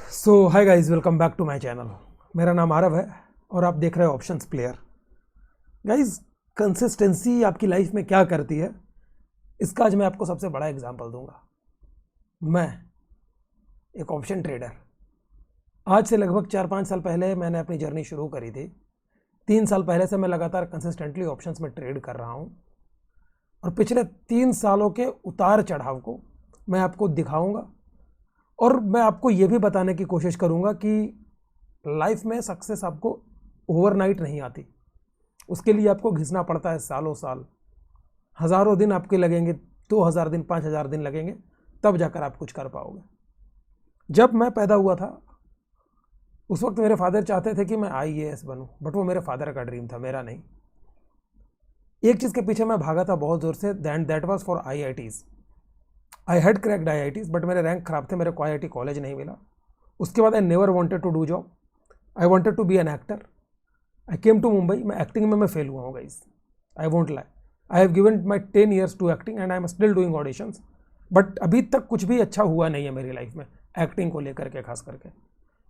Hi guys, welcome back to my channel. मेरा नाम आरव है और आप देख रहे हो ऑप्शंस प्लेयर। गाइस, कंसिस्टेंसी आपकी लाइफ में क्या करती है, इसका आज मैं आपको सबसे बड़ा एग्जांपल दूंगा। मैं एक ऑप्शन ट्रेडर, आज से लगभग 4-5 साल पहले मैंने अपनी जर्नी शुरू करी थी। 3 साल पहले से मैं लगातार कंसिस्टेंटली ऑप्शंस में ट्रेड कर रहा हूँ और पिछले 3 सालों के उतार चढ़ाव को मैं आपको दिखाऊंगा और मैं आपको ये भी बताने की कोशिश करूंगा कि लाइफ में सक्सेस आपको ओवरनाइट नहीं आती। उसके लिए आपको घिसना पड़ता है सालों साल, हज़ारों दिन आपके लगेंगे, 2000 दिन, 5000 दिन लगेंगे, तब जाकर आप कुछ कर पाओगे। जब मैं पैदा हुआ था उस वक्त मेरे फादर चाहते थे कि मैं IAS बनूं, बट वो मेरे फादर का ड्रीम था, मेरा नहीं। एक चीज़ के पीछे मैं भागा था बहुत ज़ोर से, that was for IITs। I had cracked IITs, but मेरे रैंक खराब थे, मेरे को IIT कॉलेज नहीं मिला। उसके बाद I never wanted to do job, I wanted to be an actor. I came to Mumbai. मैं एक्टिंग में मैं फेल हुआ हूँ guys, I won't lie. I have given my 10 years to acting and I am still doing auditions, but अभी तक कुछ भी अच्छा हुआ नहीं है मेरी लाइफ में एक्टिंग को लेकर के खास करके।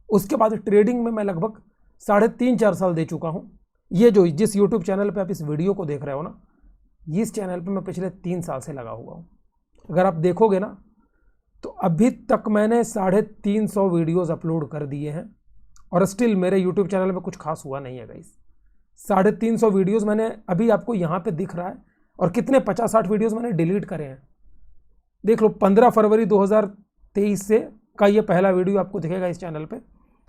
उसके बाद ट्रेडिंग में मैं लगभग 3.5-4 साल दे चुका हूँ। ये जो जिस यूट्यूब चैनल पर आप इस वीडियो को देख रहे हो ना, इस चैनल पर मैं पिछले 3 साल से लगा हुआ हूँ। अगर आप देखोगे ना तो अभी तक मैंने 350 वीडियोस अपलोड कर दिए हैं और स्टिल मेरे यूट्यूब चैनल में कुछ खास हुआ नहीं है गाइस। 350 वीडियोस मैंने अभी आपको यहाँ पे दिख रहा है, और कितने 50-60 वीडियोस मैंने डिलीट करे हैं। देख लो, 15 फरवरी 2023 से का ये पहला वीडियो आपको दिखेगा इस चैनल पे,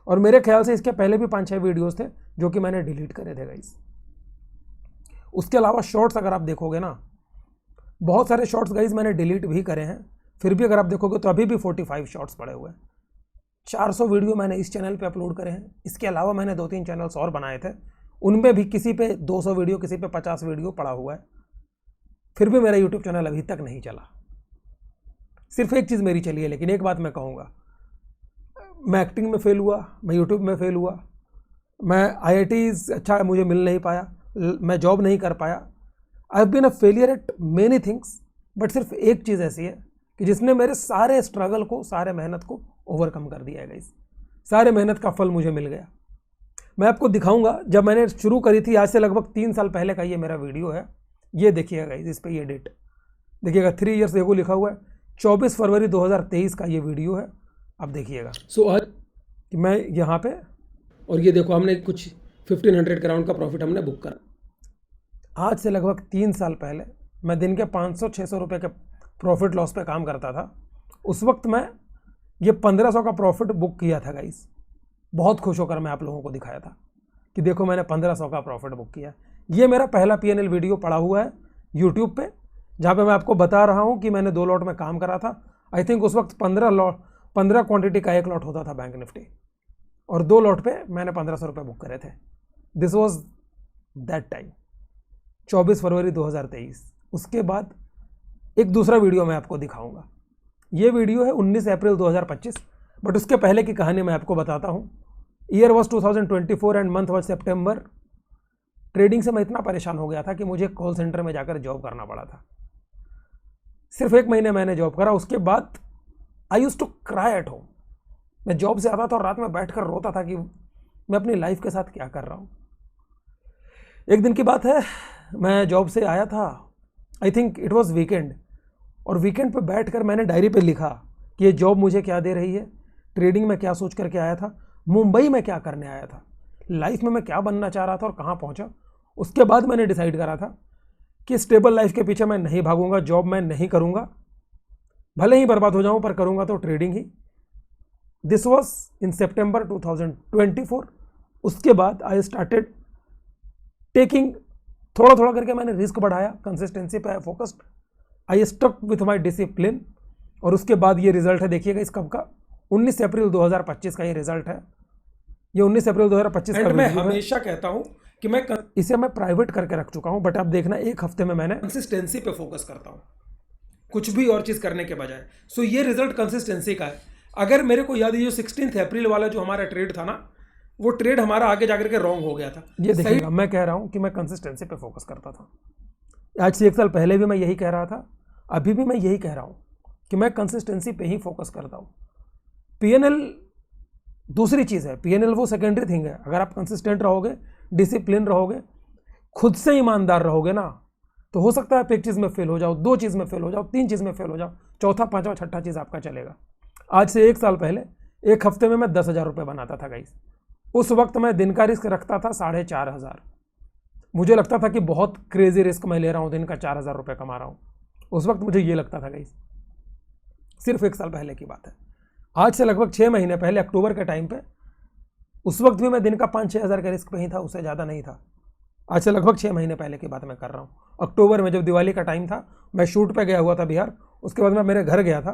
और मेरे ख्याल से इसके पहले भी 5-6 वीडियोस थे जो कि मैंने डिलीट करे थे गाइस। उसके अलावा शॉर्ट्स अगर आप देखोगे ना, बहुत सारे शॉर्ट्स गाइस मैंने डिलीट भी करे हैं, फिर भी अगर आप देखोगे तो अभी भी 45 शॉर्ट्स पड़े हुए हैं। 400 वीडियो मैंने इस चैनल पे अपलोड करे हैं। इसके अलावा मैंने 2-3 चैनल्स और बनाए थे, उनमें भी किसी पे 200 वीडियो, किसी पे 50 वीडियो पड़ा हुआ है। फिर भी मेरा यूट्यूब चैनल अभी तक नहीं चला। सिर्फ एक चीज़ मेरी चली है, लेकिन एक बात मैं कहूँगा, मैं एक्टिंग में फेल हुआ, मैं यूट्यूब में फेल हुआ, मैं IITs अच्छा मुझे मिल नहीं पाया, मैं जॉब नहीं कर पाया। I have been a failure at many things, but सिर्फ एक चीज़ ऐसी है कि जिसने मेरे सारे स्ट्रगल को, सारे मेहनत को ओवरकम कर दिया है गाइस। सारे मेहनत का फल मुझे मिल गया। मैं आपको दिखाऊंगा, जब मैंने शुरू करी थी आज से लगभग 3 साल पहले का ये मेरा वीडियो है। ये देखिएगा गाइस, इस पर ये डेट देखिएगा, 3 years एगो लिखा हुआ है। 24 फरवरी 2023 का ये वीडियो है, आप देखिएगा। आज मैं यहाँ पे, और ये देखो हमने कुछ 1500 राउंड का प्रॉफिट हमने बुक करा। आज से लगभग 3 साल पहले मैं दिन के 500-600 रुपये के प्रॉफिट लॉस पे काम करता था। उस वक्त मैं ये 1500 का प्रॉफिट बुक किया था गाइस। बहुत खुश होकर मैं आप लोगों को दिखाया था कि देखो मैंने 1500 का प्रॉफिट बुक किया। ये मेरा पहला PNL वीडियो पड़ा हुआ है यूट्यूब पे, जहाँ पे मैं आपको बता रहा हूँ कि मैंने 2 लॉट में काम करा था। आई थिंक उस वक्त 15 क्वान्टिटी का 1 लॉट होता था बैंक निफ्टी, और 2 लॉट पे मैंने 1500 रुपये बुक करे थे। दिस वॉज दैट टाइम, 24 फरवरी 2023। उसके बाद एक दूसरा वीडियो मैं आपको दिखाऊंगा। ये वीडियो है 19 अप्रैल 2025, बट उसके पहले की कहानी मैं आपको बताता हूँ। Year was 2024 and month was September. Trading से मैं इतना परेशान हो गया था कि मुझे कॉल सेंटर में जाकर जॉब करना पड़ा था। सिर्फ 1 महीने मैंने जॉब करा, उसके बाद I used to cry at home. मैं जॉब से आता था और रात में बैठ कर रोता था कि मैं अपनी लाइफ के साथ क्या कर रहा हूँ। एक दिन की बात है, मैं जॉब से आया था, I think it was weekend, और वीकेंड पे बैठकर मैंने डायरी पे लिखा कि ये जॉब मुझे क्या दे रही है, ट्रेडिंग में क्या सोच करके आया था, मुंबई में क्या करने आया था, लाइफ में मैं क्या बनना चाह रहा था और कहाँ पहुँचा। उसके बाद मैंने डिसाइड करा था कि स्टेबल लाइफ के पीछे मैं नहीं भागूंगा, जॉब मैं नहीं करूँगा, भले ही बर्बाद हो जाऊँ पर करूँगा तो ट्रेडिंग ही। This was in September 2024। उसके बाद आई स्टार्टेड टेकिंग, थोड़ा थोड़ा करके मैंने रिस्क बढ़ाया, कंसिस्टेंसी पे focused, I stuck with my discipline, और उसके बाद ये रिजल्ट है। देखिएगा इस कब का, 19 अप्रैल 2025 का ये रिजल्ट है। ये 19 अप्रैल 2025 का मैं हमेशा कहता हूँ कि मैं इसे मैं प्राइवेट करके रख चुका हूँ, बट आप देखना 1 हफ्ते में मैंने कंसिस्टेंसी पे फोकस करता हूँ, कुछ भी और चीज़ करने के बजाय। सो ये रिजल्ट कंसिस्टेंसी का है। अगर मेरे को याद है, जो 16 अप्रैल वाला जो हमारा ट्रेड था ना, वो ट्रेड हमारा आगे जाकर के रॉन्ग हो गया था। ये देखिएगा, मैं कह रहा हूँ कि मैं कंसिस्टेंसी पे फोकस करता था। आज से 1 साल पहले भी मैं यही कह रहा था, अभी भी मैं यही कह रहा हूँ कि मैं कंसिस्टेंसी पे ही फोकस करता हूँ। PNL दूसरी चीज़ है पीएनएल, वो सेकेंडरी थिंग है। अगर आप कंसिस्टेंट रहोगे, डिसिप्लिन रहोगे, खुद से ईमानदार रहोगे ना, तो हो सकता है आप एक चीज़ में फेल हो जाओ, 2 चीज़ में फेल हो जाओ, 3 चीज़ में फेल हो जाओ, चौथा, पांचवा, छठा चीज़ आपका चलेगा। आज से 1 साल पहले 1 हफ्ते में मैं 10,000 रुपये बनाता था गाइस। उस वक्त मैं दिन का रिस्क रखता था 4,500। मुझे लगता था कि बहुत क्रेजी रिस्क मैं ले रहा हूँ, दिन का 4,000 रुपये कमा रहा हूँ। उस वक्त मुझे ये लगता था गाइस, सिर्फ 1 साल पहले की बात है। आज से लगभग 6 महीने पहले, अक्टूबर के टाइम पे, उस वक्त भी मैं दिन का 5-6 हज़ार का रिस्क पे ही था, उससे ज़्यादा नहीं था। आज से लगभग 6 महीने पहले की बात मैं कर रहा हूँ। अक्टूबर में जब दिवाली का टाइम था, मैं शूट पे गया हुआ था बिहार, उसके बाद मैं मेरे घर गया था।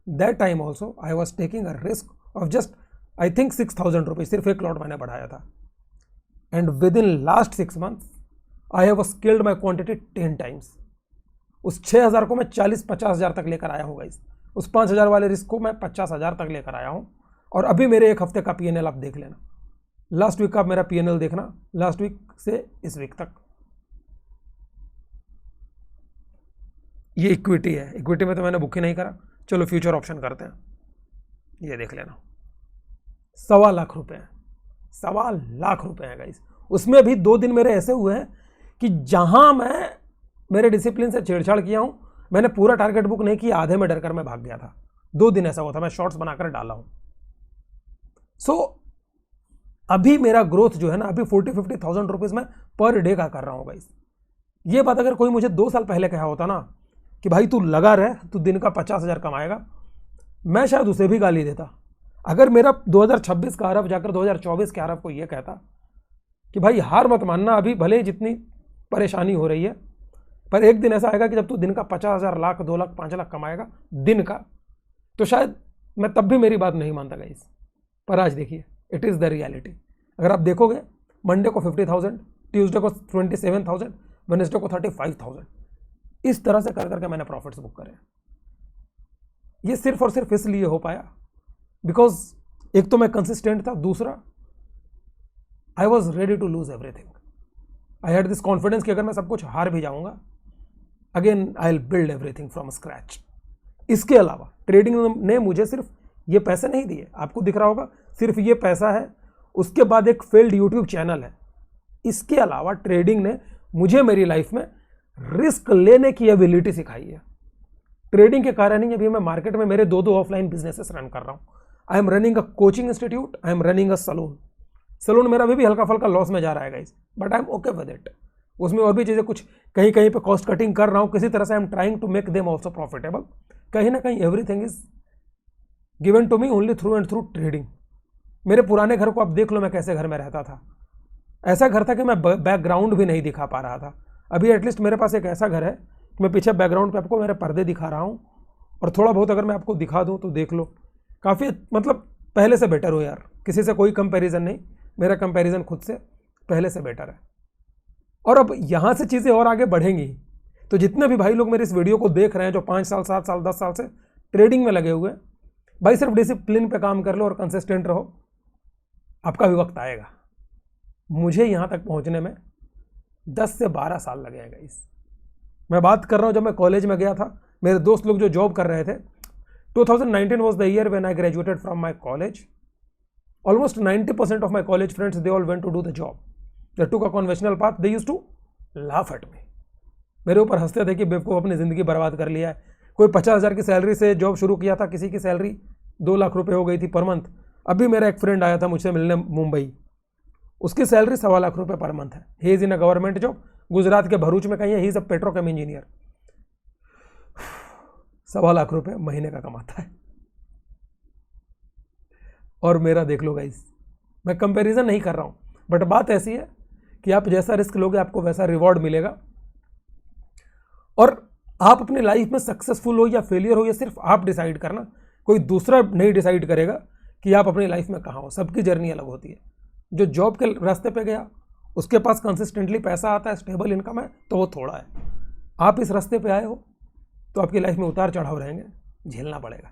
That time also I was taking a risk of just I think 6,000 rupees, सिर्फ 1 लॉट मैंने बढ़ाया था। And with in last 6 months I have scaled my quantity 10 times. उस 6,000 को मैं 40-50 हज़ार तक लेकर आया हूँ गाइस। उस 5,000 वाले रिस्क को मैं 50,000 तक लेकर आया हूँ। और अभी मेरे 1 हफ्ते का पीएनएल आप देख लेना, लास्ट वीक का मेरा पीएनएल देखना, लास्ट वीक से इस वीक तक। ये इक्विटी है, इक्विटी में तो मैंने बुक ही नहीं करा। चलो फ्यूचर ऑप्शन करते हैं, ये देख लेना, 1.25 लाख रुपए हैं, 1.25 लाख रुपए हैं गाइस। उसमें भी 2 दिन मेरे ऐसे हुए हैं कि जहां मैं मेरे डिसिप्लिन से छेड़छाड़ किया हूं, मैंने पूरा टारगेट बुक नहीं किया, आधे में डरकर मैं भाग गया था। 2 दिन ऐसा हुआ था, मैं शॉर्ट्स बनाकर डाला हूं। सो अभी मेरा ग्रोथ जो है ना, अभी 40-50,000 रुपीज़ मैं पर डे का कर रहा हूँ गाइस। ये बात अगर कोई मुझे 2 साल पहले कहा होता ना कि भाई तू लगा रहे, तू दिन का 50,000 कमाएगा, मैं शायद उसे भी गाली देता। अगर मेरा 2026 का अरब जाकर 2024 के अरब को ये कहता कि भाई हार मत मानना, अभी भले ही जितनी परेशानी हो रही है, पर एक दिन ऐसा आएगा कि जब तू दिन का 50,000, लाख, 2 लाख, 5 लाख कमाएगा दिन का, तो शायद मैं तब भी मेरी बात नहीं मानता गाइस। पर आज देखिए, इट इज़ द रियलिटी। अगर आप देखोगे, मंडे को 50,000, ट्यूसडे को 27,000, वेडनेसडे को 35,000, इस तरह से कर करके मैंने प्रॉफिट्स बुक करे। ये सिर्फ और सिर्फ इसलिए हो पाया बिकॉज एक तो मैं कंसिस्टेंट था, दूसरा I was ready to lose everything. I had this confidence कि अगर मैं सब कुछ हार भी जाऊंगा, again I will build everything from scratch. इसके अलावा ट्रेडिंग ने मुझे सिर्फ ये पैसे नहीं दिए, आपको दिख रहा होगा, सिर्फ ये पैसा है, उसके बाद एक फेल्ड यूट्यूब चैनल है। इसके अलावा ट्रेडिंग ने मुझे मेरी लाइफ में रिस्क लेने की एबिलिटी सिखाई है। ट्रेडिंग के कारण ही अभी मैं मार्केट में मेरे 2 ऑफलाइन बिजनेसेस रन कर रहा हूँ। I am running a coaching institute, I am running a salon मेरा अभी भी हल्का फल्का लॉस में जा रहा है guys, but I am okay with it. उसमें और भी चीज़ें कुछ कहीं कहीं पे कॉस्ट कटिंग कर रहा हूँ, किसी तरह से I am trying to make them also profitable. कहीं ना कहीं everything is given to me only through and through trading. मेरे पुराने घर को आप देख लो, मैं कैसे घर में रहता था। ऐसा घर था कि मैं बैकग्राउंड भी नहीं दिखा पा रहा था। अभी एटलीस्ट मेरे पास एक ऐसा घर है कि मैं पीछे बैकग्राउंड पे आपको मेरे पर्दे दिखा रहा हूँ, और थोड़ा बहुत अगर मैं आपको दिखा दूँ तो देख लो, काफ़ी मतलब पहले से बेटर हो यार। किसी से कोई कंपैरिजन नहीं, मेरा कंपैरिजन खुद से पहले से बेटर है। और अब यहाँ से चीज़ें और आगे बढ़ेंगी। तो जितने भी भाई लोग मेरे इस वीडियो को देख रहे हैं, जो 5 साल, 7 साल, 10 साल से ट्रेडिंग में लगे हुए, भाई सिर्फ डिसिप्लिन पे काम कर लो और कंसिस्टेंट रहो, आपका भी वक्त आएगा। मुझे यहाँ तक पहुँचने में 10 से 12 साल लगे हैं गाइस। मैं बात कर रहा हूँ जब मैं कॉलेज में गया था, मेरे दोस्त लोग जो जॉब कर रहे थे, 2019 was the year when I graduated from my college. Almost 90% of my college friends, they all went to do the job. They took a conventional path. They used to laugh at me. मेरे ऊपर हंसते थे कि बेवकूफ़ अपनी ज़िंदगी बर्बाद कर लिया है। कोई 50,000 की सैलरी से जॉब शुरू किया था, किसी की सैलरी 2 लाख रुपए हो गई थी पर मंथ। अभी मेरा एक फ्रेंड आया था मुझसे मिलने मुंबई, उसकी सैलरी 1.25 लाख रुपए पर मंथ है। He is in a government job, Gujarat के भरूच में कहीं है। He is a Petrochem engineer. 1.25 lakh रुपए महीने का कमाता है। और मेरा देख लो गाइस, मैं कंपैरिजन नहीं कर रहा हूं, बट बात ऐसी है कि आप जैसा रिस्क लोगे आपको वैसा रिवॉर्ड मिलेगा। और आप अपनी लाइफ में सक्सेसफुल हो या फेलियर हो, ये सिर्फ आप डिसाइड करना, कोई दूसरा नहीं डिसाइड करेगा कि आप अपनी लाइफ में कहाँ हो। सबकी जर्नी अलग होती है। जो जॉब के रास्ते पे गया, उसके पास कंसिस्टेंटली पैसा आता है, स्टेबल इनकम है, तो वो थोड़ा है। आप इस रास्ते पे आए हो तो आपकी लाइफ में उतार चढ़ाव रहेंगे, झेलना पड़ेगा।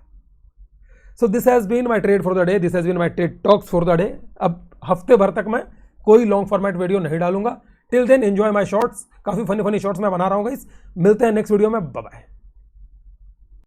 So this has been my trade for the day, this has been my trade talks for the day. अब हफ्ते भर तक मैं कोई लॉन्ग फॉर्मेट वीडियो नहीं डालूंगा। Till then enjoy my shorts, काफ़ी फनी शॉर्ट्स मैं बना रहा हूँ गाइस। मिलते हैं नेक्स्ट वीडियो में, बाय बाय।